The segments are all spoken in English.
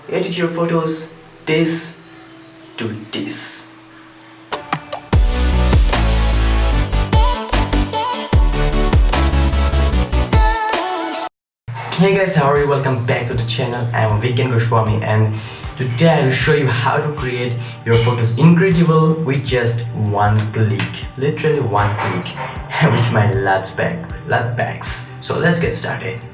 edit your photos this to this. Hey guys, how are you? Welcome back to the channel. I'm Viken Goswami and today I will show you how to create your photos incredible with just one click. Literally one click with my LUTS bags. So let's get started.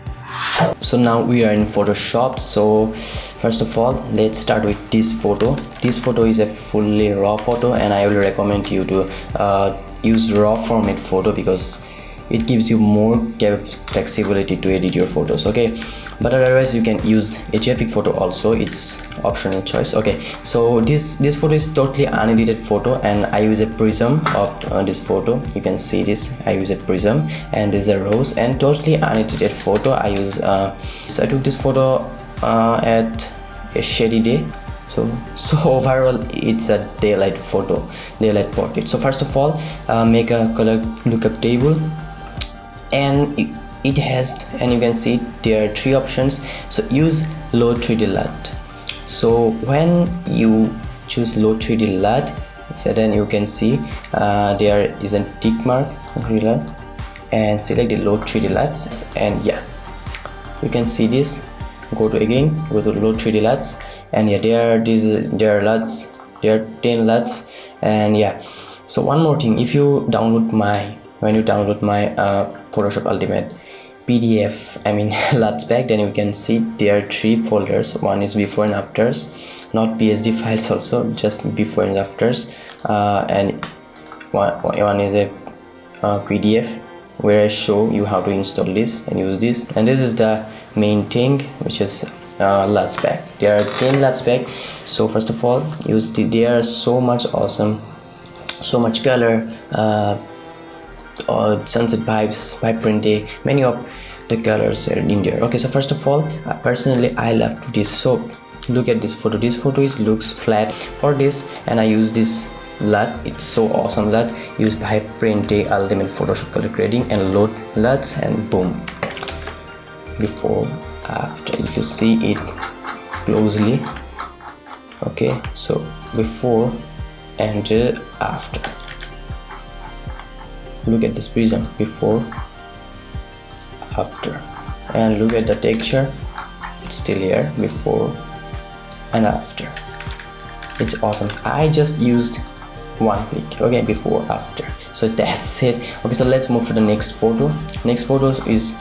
So now we are in Photoshop. So first of all, let's start with this photo. This photo is a fully raw photo and I will recommend you to use raw format photo because it gives you more flexibility to edit your photos. Okay, but otherwise you can use a JPEG photo also. It's optional choice. Okay, so this photo is totally unedited photo and I use a prism of this photo. You can see this. I use a prism and this is a rose and totally unedited photo. I use so I took this photo at a shady day. So overall it's a daylight photo, daylight portrait. So first of all, make a color lookup table, and it has, and you can see there are three options. So use low 3D LUT. So when you choose low 3D LUT, so then you can see there is a tick mark and select the low 3D LUTs, and yeah, you can see this. Go to low 3D LUTs, and yeah, there are 10 LUTs. And yeah, so one more thing, if you download my Photoshop Ultimate PDF, LUTS pack, then you can see there are three folders. One is before and afters, not PSD files, also just before and afters, and one is a PDF where I show you how to install this and use this, and this is the main thing, which is LUTS pack. There are 10 LUTS pack. So first of all, they are so much awesome, so much color, or sunset vibes, vibrant day, many of the colors are in there. Okay, so first of all, personally I love this. So look at this photo. This photo looks flat for this, and I use this LUT. It's so awesome. LUT used vibrant day ultimate Photoshop color grading, and load LUTs, and boom, before after. If you see it closely, okay, so before and after. Look at this prism, before, after, and look at the texture. It's still here, before and after. It's awesome. I just used one click. Okay, before, after. So that's it. Okay, so let's move to the next photo. Next photo is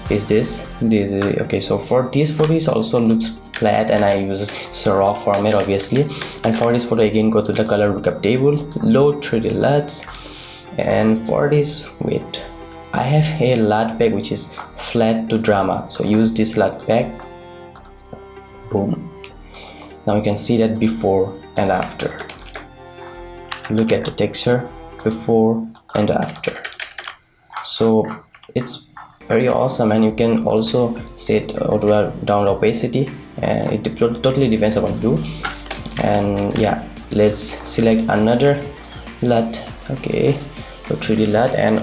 this. Okay, so for this photo it also looks flat and I use raw format obviously. And for this photo again, go to the color lookup table, load 3D LUTs. And for this, wait, I have a LUT pack which is flat to drama, so use this LUT pack. Boom. Now you can see that before and after. Look at the texture, before and after. So it's very awesome, and you can also set down opacity, and it totally depends upon you. And yeah, let's select another LUT. Okay, 3D LUT, and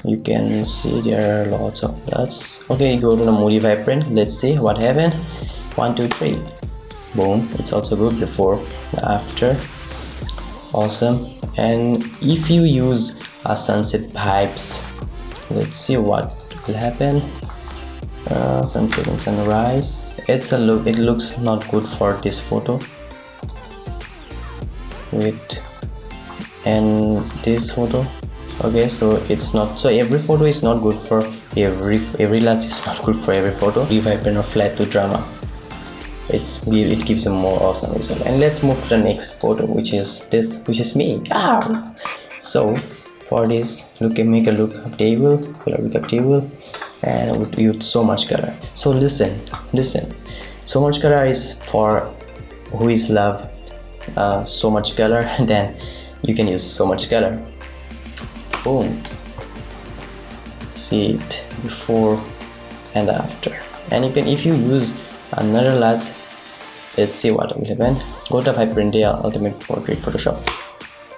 you can see there are lots of LUTs. Okay, go to the moody vibrant. Let's see what happened. 1 2 3, boom. It's also good, before, after. Awesome. And if you use a sunset vibes, let's see what will happen. Sunset and sunrise. It looks not good for this photo. Wait, and this photo. Okay, so it's not, so every photo is not good for every LUTs is not good for every photo. Vibrant or flat to drama, it gives a more awesome result. And let's move to the next photo, which is this, which is me. So for this, make a lookup table, and with so much color. So listen, so much color is for who is love so much color, then you can use so much color. Boom, see it before and after. And you can, if you use another LUT, let's see what will happen. Go to Vibrant Day Ultimate Portrait Photoshop.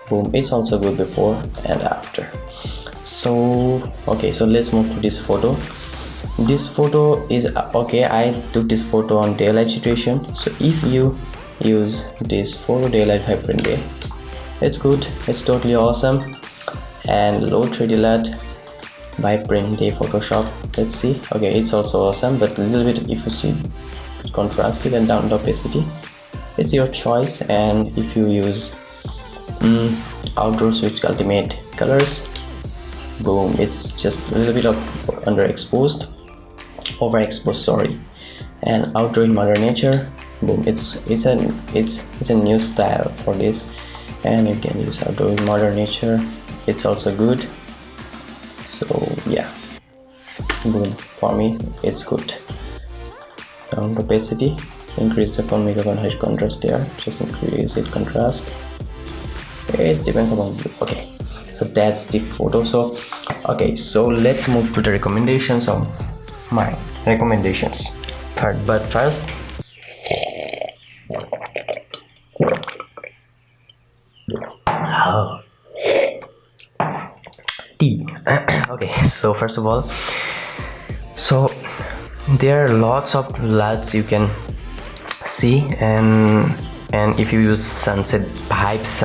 Boom, it's also good before and after. So okay, so let's move to this photo. this photo is okay. I took this photo on daylight situation, so if you use this photo daylight hyphen day, it's good, it's totally awesome. And low 3D LUT by print day Photoshop, let's see. Okay, it's also awesome, but a little bit, if you see, contrasted and down the opacity, it's your choice. And if you use outdoor switch ultimate colors, boom, it's just a little bit of overexposed, sorry. And outdoor in mother nature, boom, it's a new style for this. And you can use outdoor in mother nature, it's also good. So yeah, boom, for me it's good. Down the opacity, increase the 1 megabyte height contrast there, just increase it contrast, it depends upon you. Okay, so that's the photo. So okay, so let's move to the recommendations of my recommendations part. But first, tea. Okay, so first of all, so there are lots of LUTs you can see, and if you use sunset vibes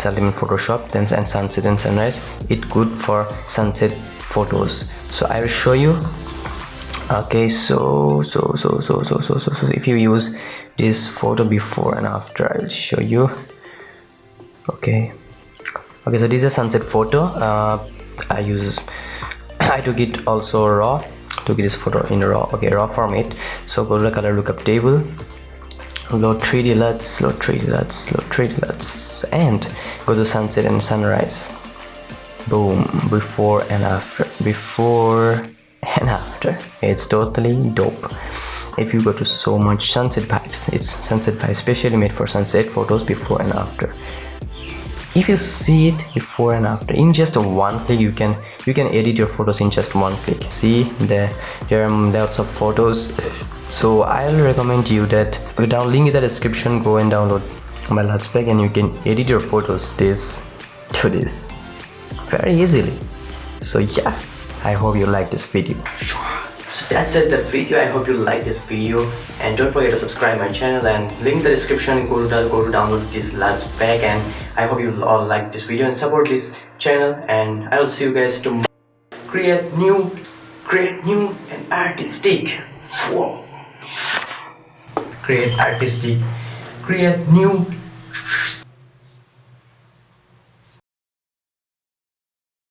element Photoshop, then and sunset and sunrise, it's good for sunset photos. So I will show you. Okay, so if you use this photo before and after, I will show you. Okay, so this is a sunset photo. I took it also raw, took this photo in raw. Okay, raw format. So go to the color lookup table, low 3D LUTs, and go to sunset and sunrise. Boom, before and after, it's totally dope. If you go to so much sunset vibes, it's sunset vibes specially made for sunset photos, before and after. If you see it before and after in just one click, you can edit your photos in just one click. See, there are lots of photos. So I'll recommend you that down link in the description, go and download my LUTs pack, and you can edit your photos this very easily. So yeah, I hope you like this video. So that's it, the video. I hope you like this video, and don't forget to subscribe my channel, and link in the description. Go to download this LUTs pack, and I hope you all like this video and support this channel, and I'll see you guys tomorrow. Create new and artistic. Whoa. Create new